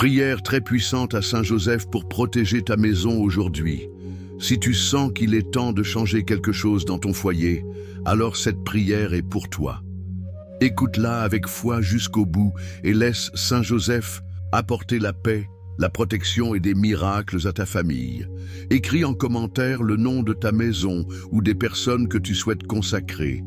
Prière très puissante à Saint Joseph pour protéger ta maison aujourd'hui. Si tu sens qu'il est temps de changer quelque chose dans ton foyer, alors cette prière est pour toi. Écoute-la avec foi jusqu'au bout et laisse Saint Joseph apporter la paix, la protection et des miracles à ta famille. Écris en commentaire le nom de ta maison ou des personnes que tu souhaites consacrer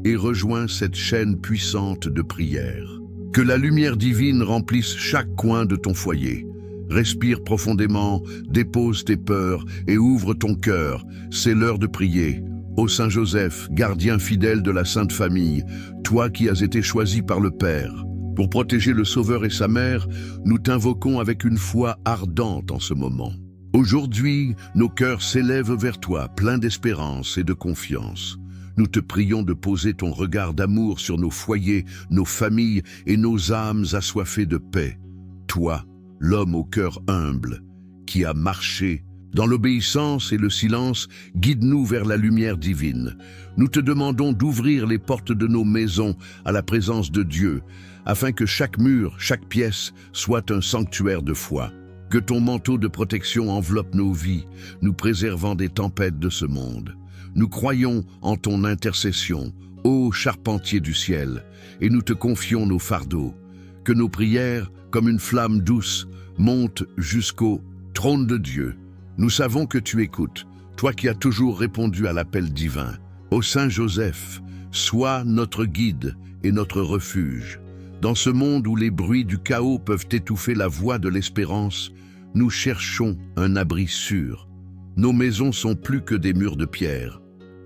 et rejoins cette chaîne puissante de prière. Que la lumière divine remplisse chaque coin de ton foyer. Respire profondément, dépose tes peurs et ouvre ton cœur. C'est l'heure de prier. Ô Saint Joseph, gardien fidèle de la Sainte Famille, toi qui as été choisi par le Père, pour protéger le Sauveur et sa mère, nous t'invoquons avec une foi ardente en ce moment. Aujourd'hui, nos cœurs s'élèvent vers toi, pleins d'espérance et de confiance. Nous te prions de poser ton regard d'amour sur nos foyers, nos familles et nos âmes assoiffées de paix. Toi, l'homme au cœur humble, qui a marché dans l'obéissance et le silence, guide-nous vers la lumière divine. Nous te demandons d'ouvrir les portes de nos maisons à la présence de Dieu, afin que chaque mur, chaque pièce soit un sanctuaire de foi. Que ton manteau de protection enveloppe nos vies, nous préservant des tempêtes de ce monde. Nous croyons en ton intercession, ô charpentier du ciel, et nous te confions nos fardeaux. Que nos prières, comme une flamme douce, montent jusqu'au trône de Dieu. Nous savons que tu écoutes, toi qui as toujours répondu à l'appel divin. Ô Saint Joseph, sois notre guide et notre refuge. Dans ce monde où les bruits du chaos peuvent étouffer la voix de l'espérance, nous cherchons un abri sûr. Nos maisons sont plus que des murs de pierre.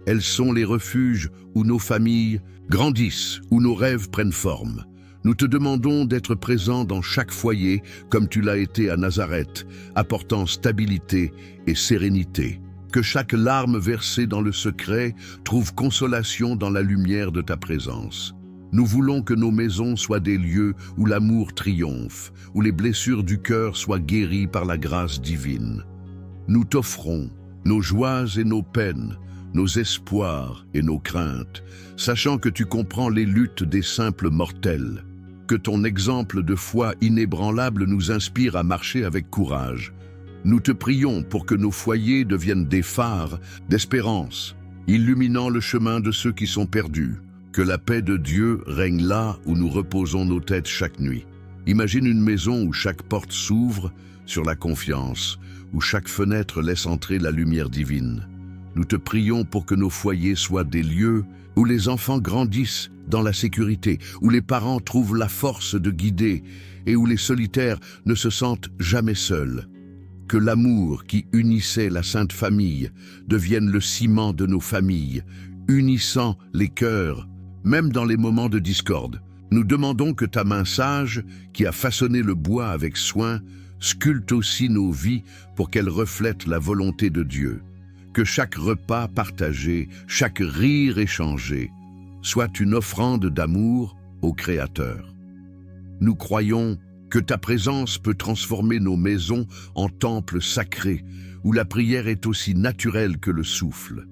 Elles sont les refuges où nos familles grandissent, où nos rêves prennent forme. Nous te demandons d'être présent dans chaque foyer, comme tu l'as été à Nazareth, apportant stabilité et sérénité. Que chaque larme versée dans le secret trouve consolation dans la lumière de ta présence. Nous voulons que nos maisons soient des lieux où l'amour triomphe, où les blessures du cœur soient guéries par la grâce divine. Nous t'offrons nos joies et nos peines, nos espoirs et nos craintes, sachant que tu comprends les luttes des simples mortels. Que ton exemple de foi inébranlable nous inspire à marcher avec courage. Nous te prions pour que nos foyers deviennent des phares d'espérance, illuminant le chemin de ceux qui sont perdus. Que la paix de Dieu règne là où nous reposons nos têtes chaque nuit. Imagine une maison où chaque porte s'ouvre sur la confiance, où chaque fenêtre laisse entrer la lumière divine. Nous te prions pour que nos foyers soient des lieux où les enfants grandissent dans la sécurité, où les parents trouvent la force de guider et où les solitaires ne se sentent jamais seuls. Que l'amour qui unissait la Sainte Famille devienne le ciment de nos familles, unissant les cœurs, même dans les moments de discorde. Nous demandons que ta main sage, qui a façonné le bois avec soin, sculpte aussi nos vies pour qu'elles reflètent la volonté de Dieu. Que chaque repas partagé, chaque rire échangé, soit une offrande d'amour au Créateur. Nous croyons que ta présence peut transformer nos maisons en temples sacrés, où la prière est aussi naturelle que le souffle.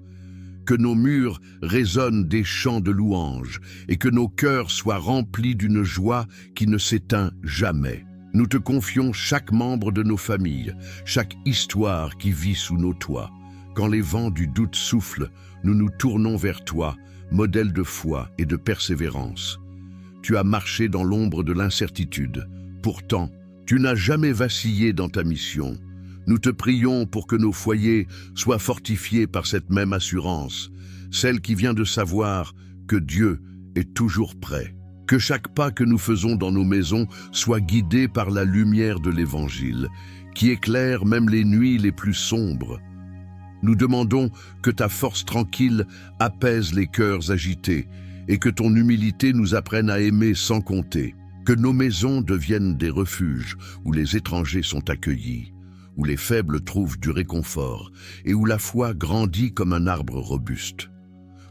Que nos murs résonnent des chants de louanges et que nos cœurs soient remplis d'une joie qui ne s'éteint jamais. Nous te confions chaque membre de nos familles, chaque histoire qui vit sous nos toits. Quand les vents du doute soufflent, nous nous tournons vers toi, modèle de foi et de persévérance. Tu as marché dans l'ombre de l'incertitude. Pourtant, tu n'as jamais vacillé dans ta mission. Nous te prions pour que nos foyers soient fortifiés par cette même assurance, celle qui vient de savoir que Dieu est toujours prêt. Que chaque pas que nous faisons dans nos maisons soit guidé par la lumière de l'Évangile, qui éclaire même les nuits les plus sombres. Nous demandons que ta force tranquille apaise les cœurs agités et que ton humilité nous apprenne à aimer sans compter. Que nos maisons deviennent des refuges où les étrangers sont accueillis, où les faibles trouvent du réconfort et où la foi grandit comme un arbre robuste.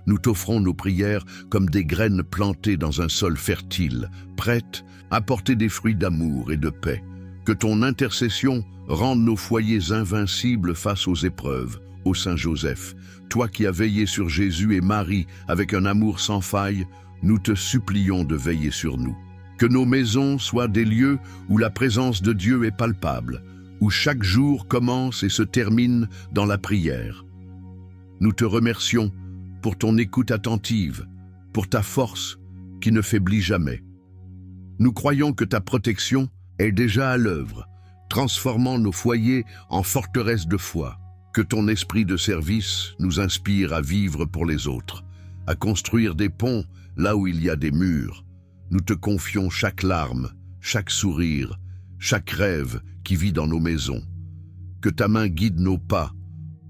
Nous t'offrons nos prières comme des graines plantées dans un sol fertile, prêtes à porter des fruits d'amour et de paix. Que ton intercession rende nos foyers invincibles face aux épreuves. Ô Saint Joseph, toi qui as veillé sur Jésus et Marie avec un amour sans faille, nous te supplions de veiller sur nous. Que nos maisons soient des lieux où la présence de Dieu est palpable, où chaque jour commence et se termine dans la prière. Nous te remercions pour ton écoute attentive, pour ta force qui ne faiblit jamais. Nous croyons que ta protection est déjà à l'œuvre, transformant nos foyers en forteresses de foi. Que ton esprit de service nous inspire à vivre pour les autres, à construire des ponts là où il y a des murs. Nous te confions chaque larme, chaque sourire, chaque rêve qui vit dans nos maisons. Que ta main guide nos pas,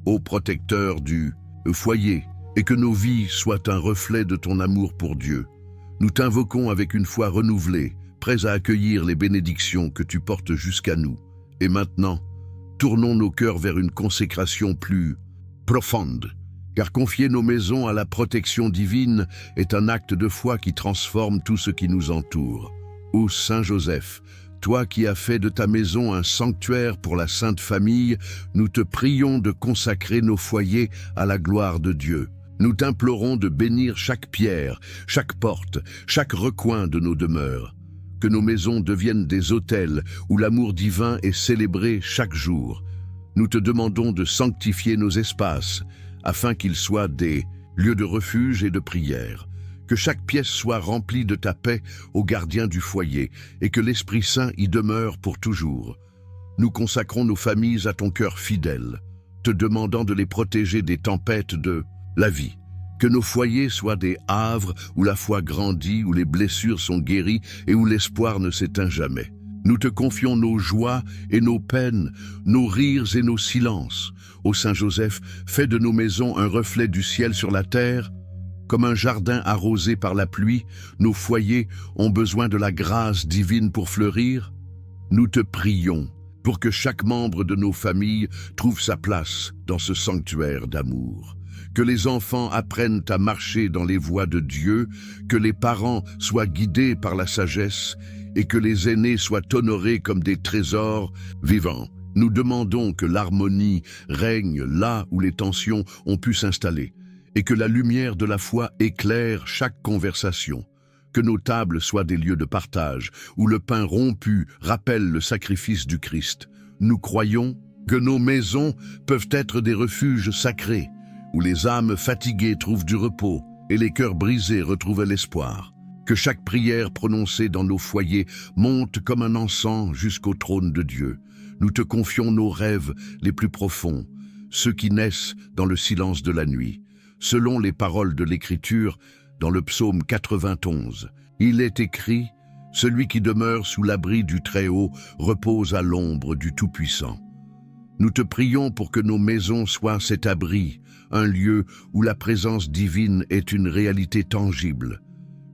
ô protecteur du foyer, et que nos vies soient un reflet de ton amour pour Dieu. Nous t'invoquons avec une foi renouvelée, prêts à accueillir les bénédictions que tu portes jusqu'à nous. Et maintenant, tournons nos cœurs vers une consécration plus profonde, car confier nos maisons à la protection divine est un acte de foi qui transforme tout ce qui nous entoure. Ô Saint Joseph, toi qui as fait de ta maison un sanctuaire pour la Sainte Famille, nous te prions de consacrer nos foyers à la gloire de Dieu. Nous t'implorons de bénir chaque pierre, chaque porte, chaque recoin de nos demeures. Que nos maisons deviennent des autels où l'amour divin est célébré chaque jour. Nous te demandons de sanctifier nos espaces, afin qu'ils soient des lieux de refuge et de prière. Que chaque pièce soit remplie de ta paix au gardien du foyer, et que l'Esprit Saint y demeure pour toujours. Nous consacrons nos familles à ton cœur fidèle, te demandant de les protéger des tempêtes de la vie. Que nos foyers soient des havres où la foi grandit, où les blessures sont guéries et où l'espoir ne s'éteint jamais. Nous te confions nos joies et nos peines, nos rires et nos silences. Ô Saint Joseph, fais de nos maisons un reflet du ciel sur la terre. Comme un jardin arrosé par la pluie, nos foyers ont besoin de la grâce divine pour fleurir. Nous te prions pour que chaque membre de nos familles trouve sa place dans ce sanctuaire d'amour. Que les enfants apprennent à marcher dans les voies de Dieu, que les parents soient guidés par la sagesse et que les aînés soient honorés comme des trésors vivants. Nous demandons que l'harmonie règne là où les tensions ont pu s'installer et que la lumière de la foi éclaire chaque conversation. Que nos tables soient des lieux de partage où le pain rompu rappelle le sacrifice du Christ. Nous croyons que nos maisons peuvent être des refuges sacrés où les âmes fatiguées trouvent du repos et les cœurs brisés retrouvent l'espoir. Que chaque prière prononcée dans nos foyers monte comme un encens jusqu'au trône de Dieu. Nous te confions nos rêves les plus profonds, ceux qui naissent dans le silence de la nuit. Selon les paroles de l'Écriture, dans le psaume 91, il est écrit « Celui qui demeure sous l'abri du Très-Haut repose à l'ombre du Tout-Puissant ». Nous te prions pour que nos maisons soient cet abri, un lieu où la présence divine est une réalité tangible.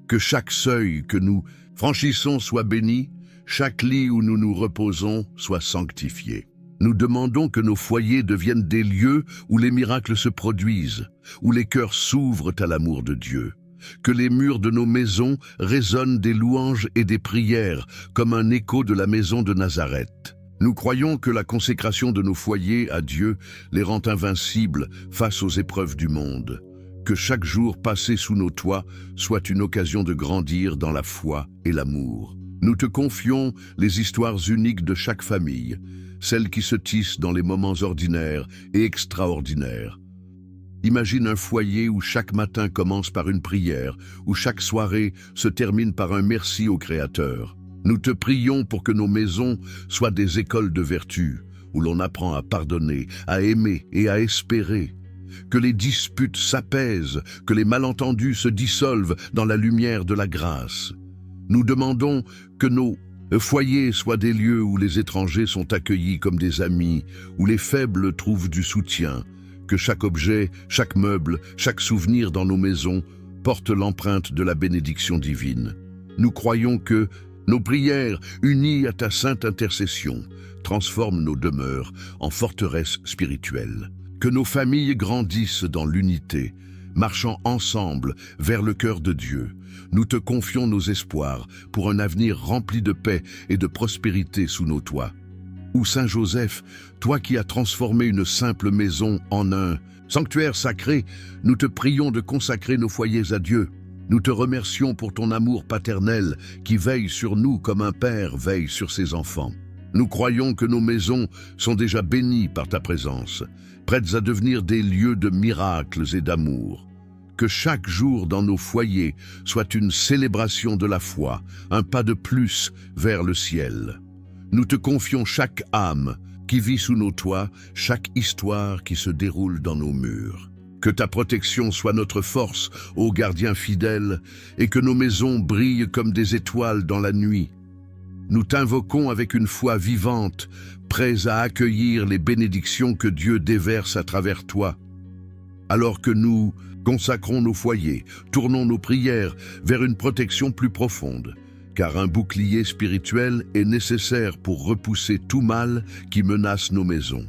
Que chaque seuil que nous franchissons soit béni, chaque lit où nous nous reposons soit sanctifié. Nous demandons que nos foyers deviennent des lieux où les miracles se produisent, où les cœurs s'ouvrent à l'amour de Dieu. Que les murs de nos maisons résonnent des louanges et des prières comme un écho de la maison de Nazareth. Nous croyons que la consécration de nos foyers à Dieu les rend invincibles face aux épreuves du monde. Que chaque jour passé sous nos toits soit une occasion de grandir dans la foi et l'amour. Nous te confions les histoires uniques de chaque famille, celles qui se tissent dans les moments ordinaires et extraordinaires. Imagine un foyer où chaque matin commence par une prière, où chaque soirée se termine par un merci au Créateur. Nous te prions pour que nos maisons soient des écoles de vertu, où l'on apprend à pardonner, à aimer et à espérer. Que les disputes s'apaisent, que les malentendus se dissolvent dans la lumière de la grâce. Nous demandons que nos foyers soient des lieux où les étrangers sont accueillis comme des amis, où les faibles trouvent du soutien, que chaque objet, chaque meuble, chaque souvenir dans nos maisons porte l'empreinte de la bénédiction divine. Nous croyons que nos prières, unies à ta sainte intercession, transforment nos demeures en forteresses spirituelles. Que nos familles grandissent dans l'unité, marchant ensemble vers le cœur de Dieu. Nous te confions nos espoirs pour un avenir rempli de paix et de prospérité sous nos toits. Ô Saint Joseph, toi qui as transformé une simple maison en un sanctuaire sacré, nous te prions de consacrer nos foyers à Dieu. Nous te remercions pour ton amour paternel qui veille sur nous comme un père veille sur ses enfants. Nous croyons que nos maisons sont déjà bénies par ta présence, prêtes à devenir des lieux de miracles et d'amour. Que chaque jour dans nos foyers soit une célébration de la foi, un pas de plus vers le ciel. Nous te confions chaque âme qui vit sous nos toits, chaque histoire qui se déroule dans nos murs. Que ta protection soit notre force, ô gardien fidèle, et que nos maisons brillent comme des étoiles dans la nuit. Nous t'invoquons avec une foi vivante, prêts à accueillir les bénédictions que Dieu déverse à travers toi. Alors que nous consacrons nos foyers, tournons nos prières vers une protection plus profonde, car un bouclier spirituel est nécessaire pour repousser tout mal qui menace nos maisons.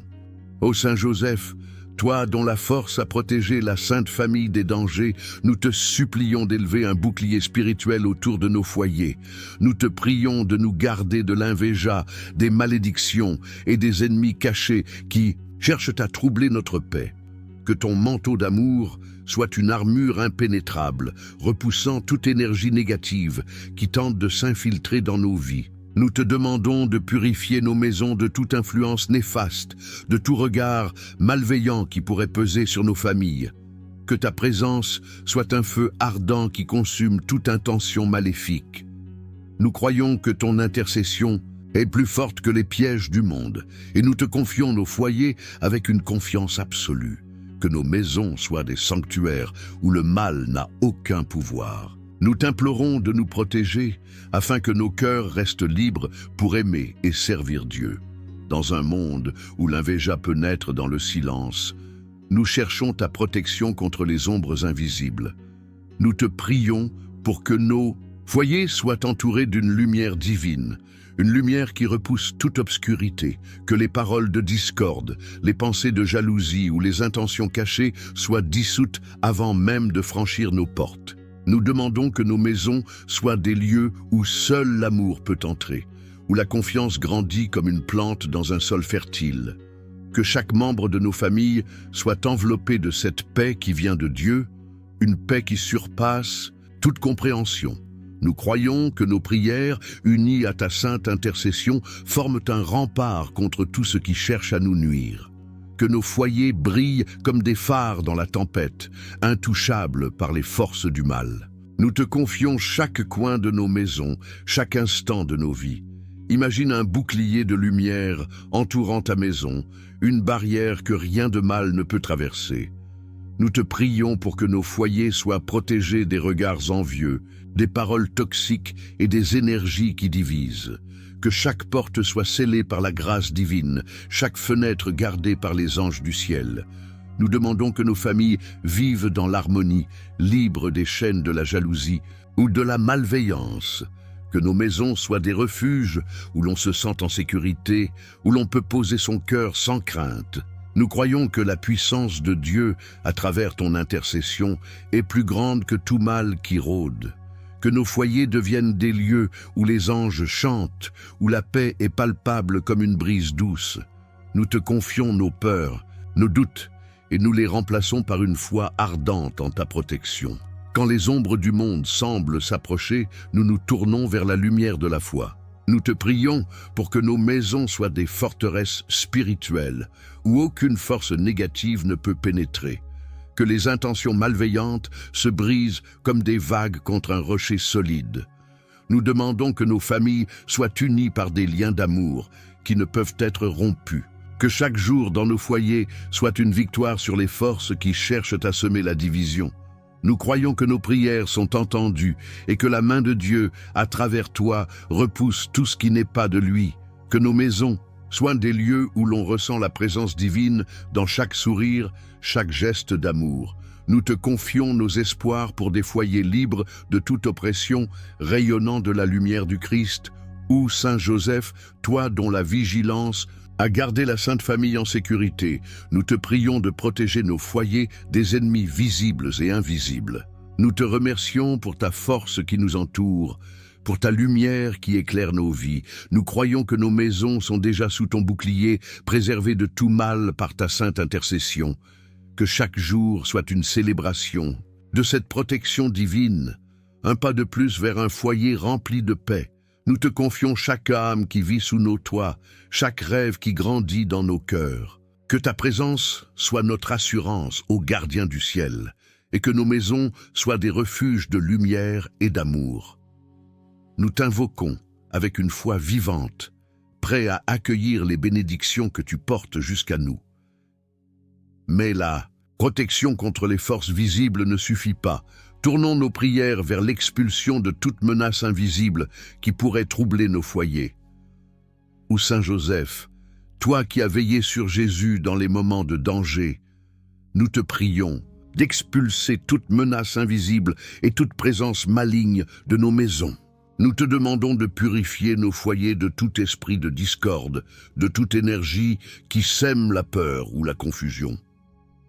Ô Saint Joseph, toi dont la force a protégé la Sainte Famille des dangers, nous te supplions d'élever un bouclier spirituel autour de nos foyers. Nous te prions de nous garder de l'invéja, des malédictions et des ennemis cachés qui cherchent à troubler notre paix. Que ton manteau d'amour soit une armure impénétrable, repoussant toute énergie négative qui tente de s'infiltrer dans nos vies. Nous te demandons de purifier nos maisons de toute influence néfaste, de tout regard malveillant qui pourrait peser sur nos familles. Que ta présence soit un feu ardent qui consume toute intention maléfique. Nous croyons que ton intercession est plus forte que les pièges du monde, et nous te confions nos foyers avec une confiance absolue. Que nos maisons soient des sanctuaires où le mal n'a aucun pouvoir. Nous t'implorons de nous protéger afin que nos cœurs restent libres pour aimer et servir Dieu. Dans un monde où l'invéja peut naître dans le silence, nous cherchons ta protection contre les ombres invisibles. Nous te prions pour que nos foyers soient entourés d'une lumière divine, une lumière qui repousse toute obscurité, que les paroles de discorde, les pensées de jalousie ou les intentions cachées soient dissoutes avant même de franchir nos portes. Nous demandons que nos maisons soient des lieux où seul l'amour peut entrer, où la confiance grandit comme une plante dans un sol fertile. Que chaque membre de nos familles soit enveloppé de cette paix qui vient de Dieu, une paix qui surpasse toute compréhension. Nous croyons que nos prières, unies à ta sainte intercession, forment un rempart contre tout ce qui cherche à nous nuire. Que nos foyers brillent comme des phares dans la tempête, intouchables par les forces du mal. Nous te confions chaque coin de nos maisons, chaque instant de nos vies. Imagine un bouclier de lumière entourant ta maison, une barrière que rien de mal ne peut traverser. Nous te prions pour que nos foyers soient protégés des regards envieux, des paroles toxiques et des énergies qui divisent. Que chaque porte soit scellée par la grâce divine, chaque fenêtre gardée par les anges du ciel. Nous demandons que nos familles vivent dans l'harmonie, libres des chaînes de la jalousie ou de la malveillance. Que nos maisons soient des refuges où l'on se sent en sécurité, où l'on peut poser son cœur sans crainte. Nous croyons que la puissance de Dieu, à travers ton intercession, est plus grande que tout mal qui rôde. Que nos foyers deviennent des lieux où les anges chantent, où la paix est palpable comme une brise douce. Nous te confions nos peurs, nos doutes, et nous les remplaçons par une foi ardente en ta protection. Quand les ombres du monde semblent s'approcher, nous nous tournons vers la lumière de la foi. Nous te prions pour que nos maisons soient des forteresses spirituelles, où aucune force négative ne peut pénétrer. Que les intentions malveillantes se brisent comme des vagues contre un rocher solide. Nous demandons que nos familles soient unies par des liens d'amour qui ne peuvent être rompus. Que chaque jour dans nos foyers soit une victoire sur les forces qui cherchent à semer la division. Nous croyons que nos prières sont entendues et que la main de Dieu, à travers toi, repousse tout ce qui n'est pas de lui. Que nos maisons soient des lieux où l'on ressent la présence divine dans chaque sourire, chaque geste d'amour. Nous te confions nos espoirs pour des foyers libres de toute oppression, rayonnant de la lumière du Christ. Ô Saint Joseph, toi dont la vigilance a gardé la Sainte Famille en sécurité, nous te prions de protéger nos foyers des ennemis visibles et invisibles. Nous te remercions pour ta force qui nous entoure, pour ta lumière qui éclaire nos vies. Nous croyons que nos maisons sont déjà sous ton bouclier, préservées de tout mal par ta sainte intercession. Que chaque jour soit une célébration de cette protection divine, un pas de plus vers un foyer rempli de paix. Nous te confions chaque âme qui vit sous nos toits, chaque rêve qui grandit dans nos cœurs. Que ta présence soit notre assurance, ô gardien du ciel, et que nos maisons soient des refuges de lumière et d'amour. Nous t'invoquons avec une foi vivante, prêt à accueillir les bénédictions que tu portes jusqu'à nous. Mais la protection contre les forces visibles ne suffit pas. Tournons nos prières vers l'expulsion de toute menace invisible qui pourrait troubler nos foyers. Ô Saint Joseph, toi qui as veillé sur Jésus dans les moments de danger, nous te prions d'expulser toute menace invisible et toute présence maligne de nos maisons. Nous te demandons de purifier nos foyers de tout esprit de discorde, de toute énergie qui sème la peur ou la confusion.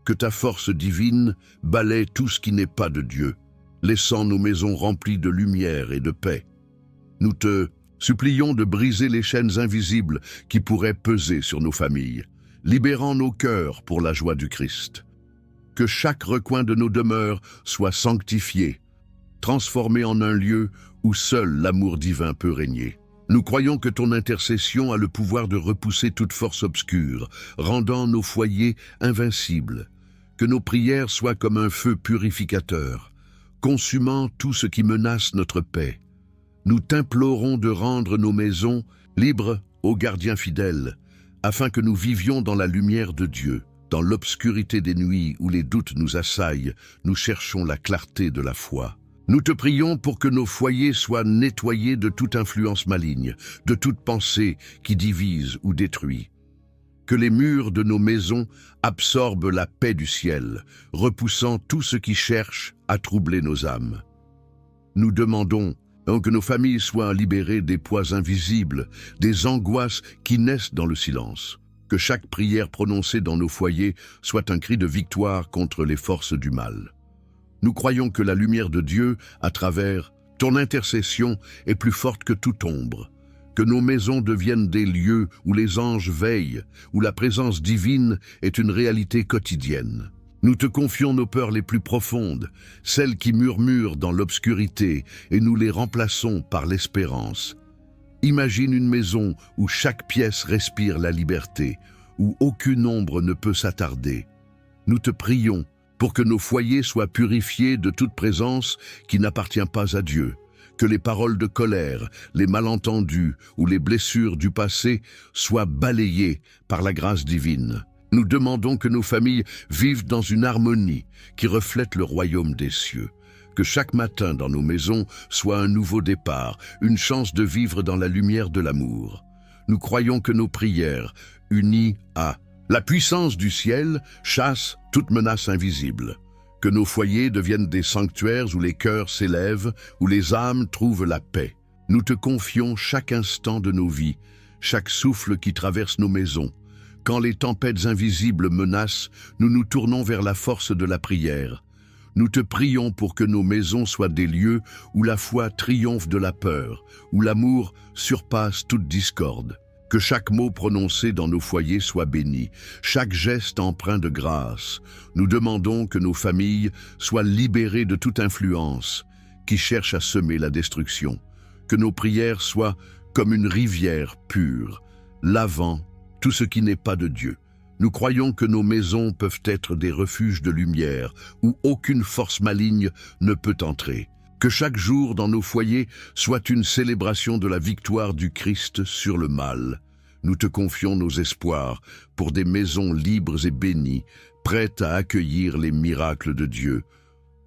Que ta force divine balaie tout ce qui n'est pas de Dieu, laissant nos maisons remplies de lumière et de paix. Nous te supplions de briser les chaînes invisibles qui pourraient peser sur nos familles, libérant nos cœurs pour la joie du Christ. Que chaque recoin de nos demeures soit sanctifié, transformé en un lieu où seul l'amour divin peut régner. Nous croyons que ton intercession a le pouvoir de repousser toute force obscure, rendant nos foyers invincibles. Que nos prières soient comme un feu purificateur, consumant tout ce qui menace notre paix. Nous t'implorons de rendre nos maisons libres aux gardiens fidèles, afin que nous vivions dans la lumière de Dieu. Dans l'obscurité des nuits où les doutes nous assaillent, nous cherchons la clarté de la foi. Nous te prions pour que nos foyers soient nettoyés de toute influence maligne, de toute pensée qui divise ou détruit. Que les murs de nos maisons absorbent la paix du ciel, repoussant tout ce qui cherche à troubler nos âmes. Nous demandons que nos familles soient libérées des poids invisibles, des angoisses qui naissent dans le silence. Que chaque prière prononcée dans nos foyers soit un cri de victoire contre les forces du mal. Nous croyons que la lumière de Dieu, à travers ton intercession, est plus forte que toute ombre. Que nos maisons deviennent des lieux où les anges veillent, où la présence divine est une réalité quotidienne. Nous te confions nos peurs les plus profondes, celles qui murmurent dans l'obscurité, et nous les remplaçons par l'espérance. Imagine une maison où chaque pièce respire la liberté, où aucune ombre ne peut s'attarder. Nous te prions pour que nos foyers soient purifiés de toute présence qui n'appartient pas à Dieu. Que les paroles de colère, les malentendus ou les blessures du passé soient balayées par la grâce divine. Nous demandons que nos familles vivent dans une harmonie qui reflète le royaume des cieux. Que chaque matin dans nos maisons soit un nouveau départ, une chance de vivre dans la lumière de l'amour. Nous croyons que nos prières, unies à la puissance du ciel, chassent toute menace invisible. Que nos foyers deviennent des sanctuaires où les cœurs s'élèvent, où les âmes trouvent la paix. Nous te confions chaque instant de nos vies, chaque souffle qui traverse nos maisons. Quand les tempêtes invisibles menacent, nous nous tournons vers la force de la prière. Nous te prions pour que nos maisons soient des lieux où la foi triomphe de la peur, où l'amour surpasse toute discorde. Que chaque mot prononcé dans nos foyers soit béni, chaque geste empreint de grâce. Nous demandons que nos familles soient libérées de toute influence qui cherche à semer la destruction. Que nos prières soient comme une rivière pure, lavant tout ce qui n'est pas de Dieu. Nous croyons que nos maisons peuvent être des refuges de lumière où aucune force maligne ne peut entrer. Que chaque jour dans nos foyers soit une célébration de la victoire du Christ sur le mal. Nous te confions nos espoirs pour des maisons libres et bénies, prêtes à accueillir les miracles de Dieu.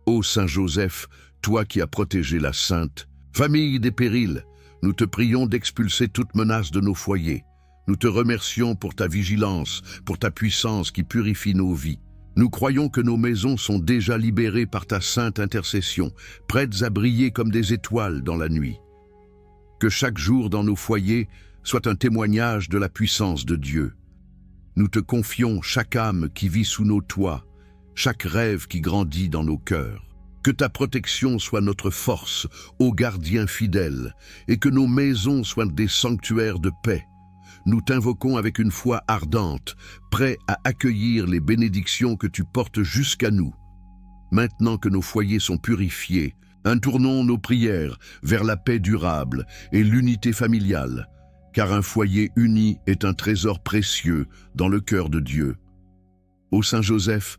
Ô Saint Joseph, toi qui as protégé la Sainte Famille des périls, nous te prions d'expulser toute menace de nos foyers. Nous te remercions pour ta vigilance, pour ta puissance qui purifie nos vies. Nous croyons que nos maisons sont déjà libérées par ta sainte intercession, prêtes à briller comme des étoiles dans la nuit. Que chaque jour dans nos foyers soit un témoignage de la puissance de Dieu. Nous te confions chaque âme qui vit sous nos toits, chaque rêve qui grandit dans nos cœurs. Que ta protection soit notre force, ô gardien fidèle, et que nos maisons soient des sanctuaires de paix. Nous t'invoquons avec une foi ardente, prêts à accueillir les bénédictions que tu portes jusqu'à nous. Maintenant que nos foyers sont purifiés, Tournons nos prières vers la paix durable et l'unité familiale, car un foyer uni est un trésor précieux dans le cœur de Dieu. Ô Saint Joseph,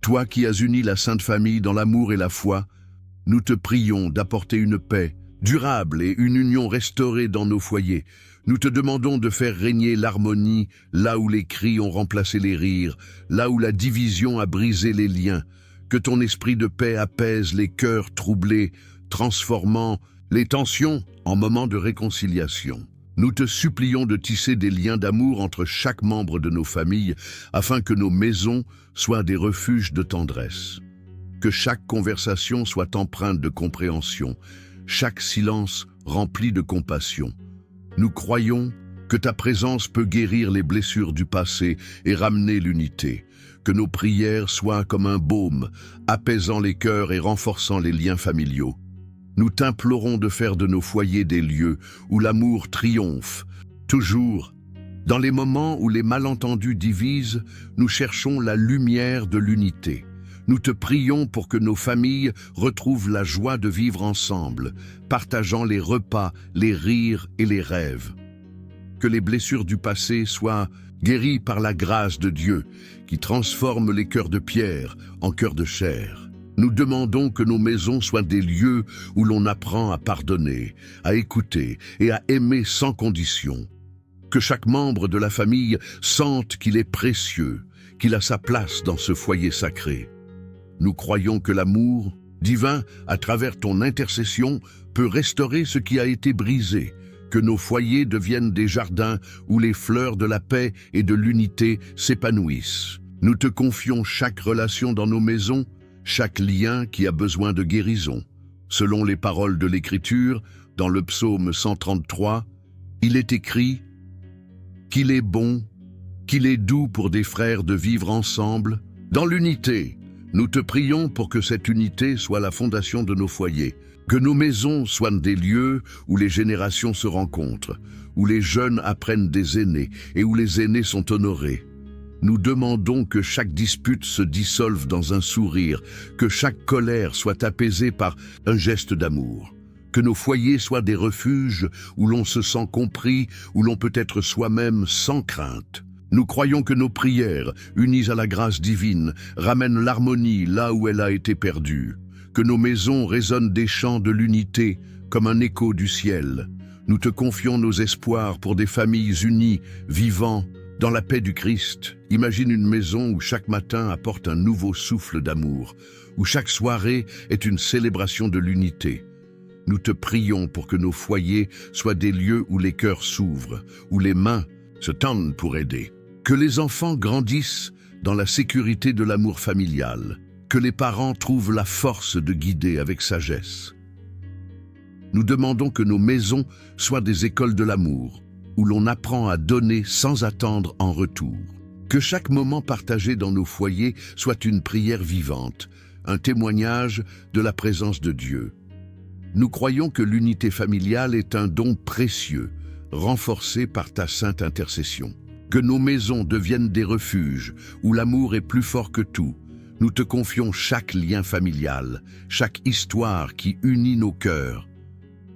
toi qui as uni la Sainte Famille dans l'amour et la foi, nous te prions d'apporter une paix durable et une union restaurée dans nos foyers. Nous te demandons de faire régner l'harmonie là où les cris ont remplacé les rires, là où la division a brisé les liens. Que ton esprit de paix apaise les cœurs troublés, transformant les tensions en moments de réconciliation. Nous te supplions de tisser des liens d'amour entre chaque membre de nos familles, afin que nos maisons soient des refuges de tendresse. Que chaque conversation soit empreinte de compréhension, chaque silence rempli de compassion. Nous croyons que ta présence peut guérir les blessures du passé et ramener l'unité. Que nos prières soient comme un baume, apaisant les cœurs et renforçant les liens familiaux. Nous t'implorons de faire de nos foyers des lieux où l'amour triomphe. Toujours, dans les moments où les malentendus divisent, nous cherchons la lumière de l'unité. Nous te prions pour que nos familles retrouvent la joie de vivre ensemble, partageant les repas, les rires et les rêves. Que les blessures du passé soient guéries par la grâce de Dieu, qui transforme les cœurs de pierre en cœurs de chair. Nous demandons que nos maisons soient des lieux où l'on apprend à pardonner, à écouter et à aimer sans condition. Que chaque membre de la famille sente qu'il est précieux, qu'il a sa place dans ce foyer sacré. Nous croyons que l'amour divin, à travers ton intercession, peut restaurer ce qui a été brisé, que nos foyers deviennent des jardins où les fleurs de la paix et de l'unité s'épanouissent. Nous te confions chaque relation dans nos maisons, chaque lien qui a besoin de guérison. Selon les paroles de l'Écriture, dans le psaume 133, il est écrit « Qu'il est bon, qu'il est doux pour des frères de vivre ensemble, dans l'unité. » Nous te prions pour que cette unité soit la fondation de nos foyers, que nos maisons soient des lieux où les générations se rencontrent, où les jeunes apprennent des aînés et où les aînés sont honorés. Nous demandons que chaque dispute se dissolve dans un sourire, que chaque colère soit apaisée par un geste d'amour, que nos foyers soient des refuges où l'on se sent compris, où l'on peut être soi-même sans crainte. Nous croyons que nos prières, unies à la grâce divine, ramènent l'harmonie là où elle a été perdue, que nos maisons résonnent des chants de l'unité comme un écho du ciel. Nous te confions nos espoirs pour des familles unies, vivant dans la paix du Christ. Imagine une maison où chaque matin apporte un nouveau souffle d'amour, où chaque soirée est une célébration de l'unité. Nous te prions pour que nos foyers soient des lieux où les cœurs s'ouvrent, où les mains se tendent pour aider. Que les enfants grandissent dans la sécurité de l'amour familial, que les parents trouvent la force de guider avec sagesse. Nous demandons que nos maisons soient des écoles de l'amour, où l'on apprend à donner sans attendre en retour. Que chaque moment partagé dans nos foyers soit une prière vivante, un témoignage de la présence de Dieu. Nous croyons que l'unité familiale est un don précieux, renforcé par ta sainte intercession. Que nos maisons deviennent des refuges où l'amour est plus fort que tout. Nous te confions chaque lien familial, chaque histoire qui unit nos cœurs.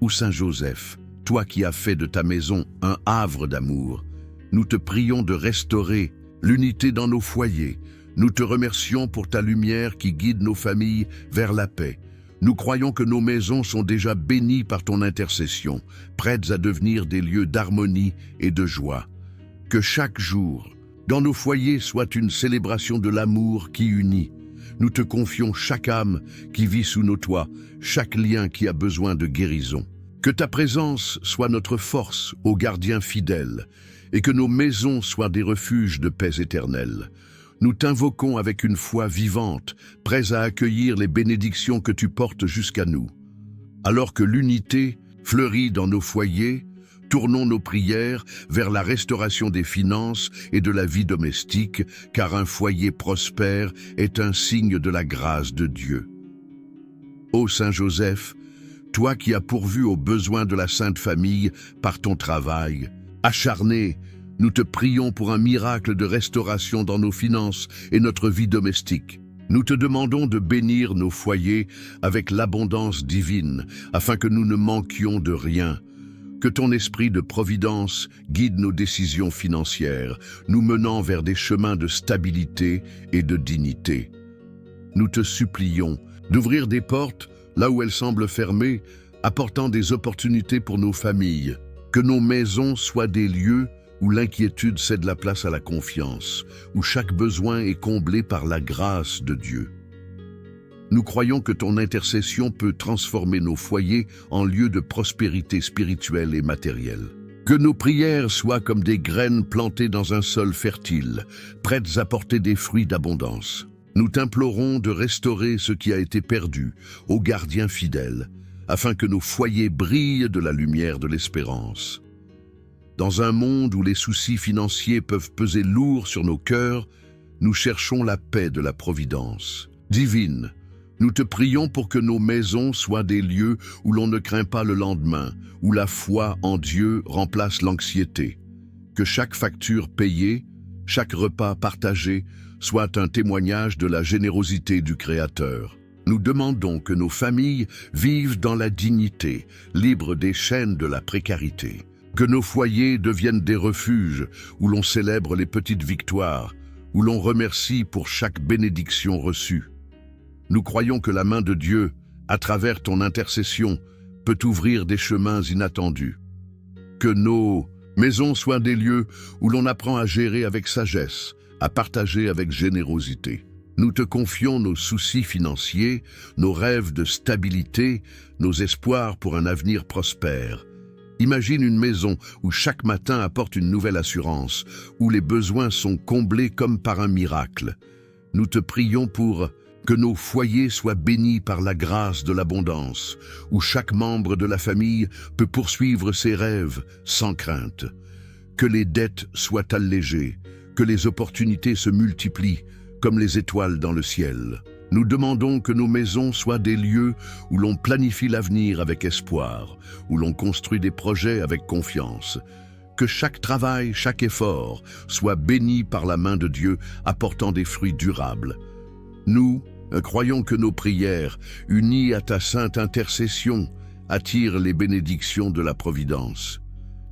Ô Saint Joseph, toi qui as fait de ta maison un havre d'amour, nous te prions de restaurer l'unité dans nos foyers. Nous te remercions pour ta lumière qui guide nos familles vers la paix. Nous croyons que nos maisons sont déjà bénies par ton intercession, prêtes à devenir des lieux d'harmonie et de joie. Que chaque jour, dans nos foyers, soit une célébration de l'amour qui unit. Nous te confions chaque âme qui vit sous nos toits, chaque lien qui a besoin de guérison. Que ta présence soit notre force, ô gardien fidèle, et que nos maisons soient des refuges de paix éternelle. Nous t'invoquons avec une foi vivante, prêts à accueillir les bénédictions que tu portes jusqu'à nous. Alors que l'unité fleurit dans nos foyers, tournons nos prières vers la restauration des finances et de la vie domestique, car un foyer prospère est un signe de la grâce de Dieu. Ô Saint Joseph, toi qui as pourvu aux besoins de la Sainte Famille par ton travail, acharné, nous te prions pour un miracle de restauration dans nos finances et notre vie domestique. Nous te demandons de bénir nos foyers avec l'abondance divine, afin que nous ne manquions de rien. Que ton esprit de providence guide nos décisions financières, nous menant vers des chemins de stabilité et de dignité. Nous te supplions d'ouvrir des portes là où elles semblent fermées, apportant des opportunités pour nos familles. Que nos maisons soient des lieux où l'inquiétude cède la place à la confiance, où chaque besoin est comblé par la grâce de Dieu. Nous croyons que ton intercession peut transformer nos foyers en lieux de prospérité spirituelle et matérielle. Que nos prières soient comme des graines plantées dans un sol fertile, prêtes à porter des fruits d'abondance. Nous t'implorons de restaurer ce qui a été perdu, ô gardien fidèle, afin que nos foyers brillent de la lumière de l'espérance. Dans un monde où les soucis financiers peuvent peser lourd sur nos cœurs, nous cherchons la paix de la providence. Divine, nous te prions pour que nos maisons soient des lieux où l'on ne craint pas le lendemain, où la foi en Dieu remplace l'anxiété. Que chaque facture payée, chaque repas partagé, soit un témoignage de la générosité du Créateur. Nous demandons que nos familles vivent dans la dignité, libres des chaînes de la précarité. Que nos foyers deviennent des refuges où l'on célèbre les petites victoires, où l'on remercie pour chaque bénédiction reçue. Nous croyons que la main de Dieu, à travers ton intercession, peut ouvrir des chemins inattendus. Que nos maisons soient des lieux où l'on apprend à gérer avec sagesse, à partager avec générosité. Nous te confions nos soucis financiers, nos rêves de stabilité, nos espoirs pour un avenir prospère. Imagine une maison où chaque matin apporte une nouvelle assurance, où les besoins sont comblés comme par un miracle. Nous te prions pour que nos foyers soient bénis par la grâce de l'abondance, où chaque membre de la famille peut poursuivre ses rêves sans crainte. Que les dettes soient allégées, que les opportunités se multiplient comme les étoiles dans le ciel. Nous demandons que nos maisons soient des lieux où l'on planifie l'avenir avec espoir, où l'on construit des projets avec confiance. Que chaque travail, chaque effort soit béni par la main de Dieu, apportant des fruits durables. Nous croyons que nos prières, unies à ta sainte intercession, attirent les bénédictions de la providence.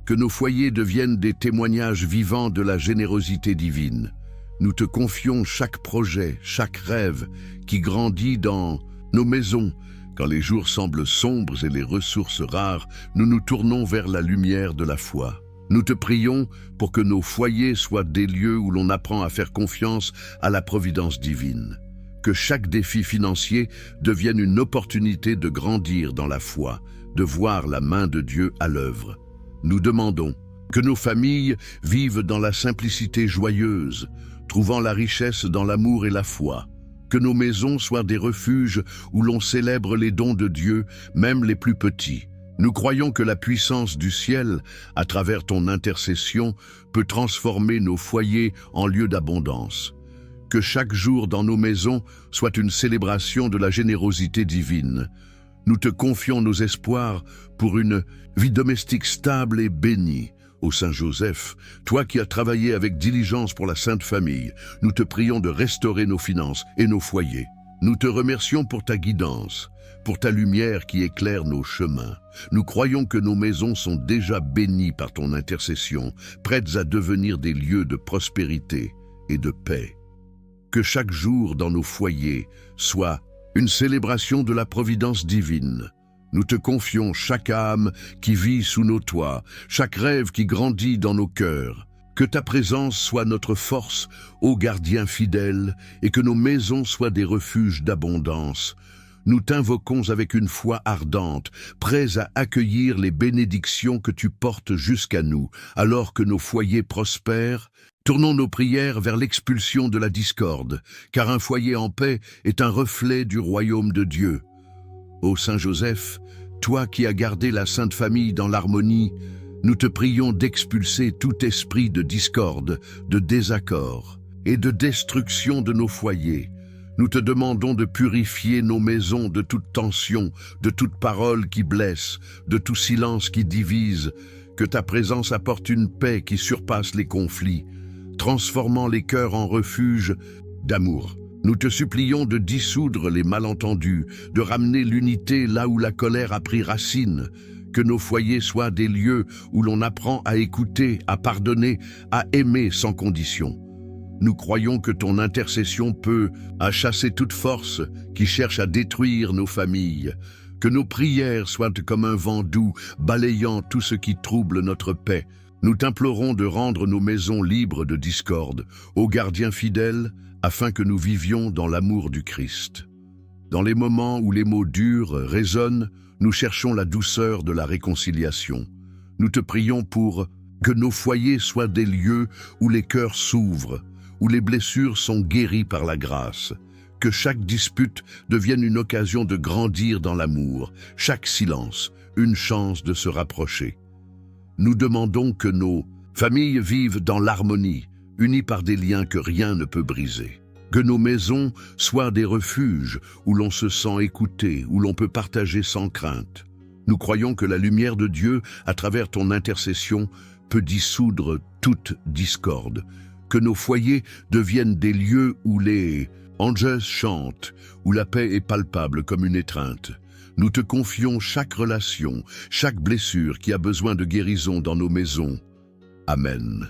Que nos foyers deviennent des témoignages vivants de la générosité divine. Nous te confions chaque projet, chaque rêve qui grandit dans nos maisons. Quand les jours semblent sombres et les ressources rares, nous nous tournons vers la lumière de la foi. Nous te prions pour que nos foyers soient des lieux où l'on apprend à faire confiance à la providence divine. Que chaque défi financier devienne une opportunité de grandir dans la foi, de voir la main de Dieu à l'œuvre. Nous demandons que nos familles vivent dans la simplicité joyeuse, trouvant la richesse dans l'amour et la foi. Que nos maisons soient des refuges où l'on célèbre les dons de Dieu, même les plus petits. Nous croyons que la puissance du ciel, à travers ton intercession, peut transformer nos foyers en lieux d'abondance. Que chaque jour dans nos maisons soit une célébration de la générosité divine. Nous te confions nos espoirs pour une vie domestique stable et bénie. Ô Saint Joseph, toi qui as travaillé avec diligence pour la Sainte Famille, nous te prions de restaurer nos finances et nos foyers. Nous te remercions pour ta guidance, pour ta lumière qui éclaire nos chemins. Nous croyons que nos maisons sont déjà bénies par ton intercession, prêtes à devenir des lieux de prospérité et de paix. Que chaque jour dans nos foyers soit une célébration de la providence divine. Nous te confions chaque âme qui vit sous nos toits, chaque rêve qui grandit dans nos cœurs. Que ta présence soit notre force, ô gardien fidèle, et que nos maisons soient des refuges d'abondance. Nous t'invoquons avec une foi ardente, prêts à accueillir les bénédictions que tu portes jusqu'à nous. Alors que nos foyers prospèrent, tournons nos prières vers l'expulsion de la discorde, car un foyer en paix est un reflet du royaume de Dieu. Ô Saint Joseph, toi qui as gardé la Sainte Famille dans l'harmonie, nous te prions d'expulser tout esprit de discorde, de désaccord et de destruction de nos foyers. Nous te demandons de purifier nos maisons de toute tension, de toute parole qui blesse, de tout silence qui divise, que ta présence apporte une paix qui surpasse les conflits, transformant les cœurs en refuge d'amour. Nous te supplions de dissoudre les malentendus, de ramener l'unité là où la colère a pris racine, que nos foyers soient des lieux où l'on apprend à écouter, à pardonner, à aimer sans condition. Nous croyons que ton intercession peut chasser toute force qui cherche à détruire nos familles, que nos prières soient comme un vent doux, balayant tout ce qui trouble notre paix. Nous t'implorons de rendre nos maisons libres de discorde, ô gardiens fidèles, afin que nous vivions dans l'amour du Christ. Dans les moments où les mots durs résonnent, nous cherchons la douceur de la réconciliation. Nous te prions pour que nos foyers soient des lieux où les cœurs s'ouvrent, où les blessures sont guéries par la grâce, que chaque dispute devienne une occasion de grandir dans l'amour, chaque silence, une chance de se rapprocher. Nous demandons que nos familles vivent dans l'harmonie, unies par des liens que rien ne peut briser. Que nos maisons soient des refuges où l'on se sent écouté, où l'on peut partager sans crainte. Nous croyons que la lumière de Dieu, à travers ton intercession, peut dissoudre toute discorde. Que nos foyers deviennent des lieux où les anges chantent, où la paix est palpable comme une étreinte. Nous te confions chaque relation, chaque blessure qui a besoin de guérison dans nos maisons. Amen.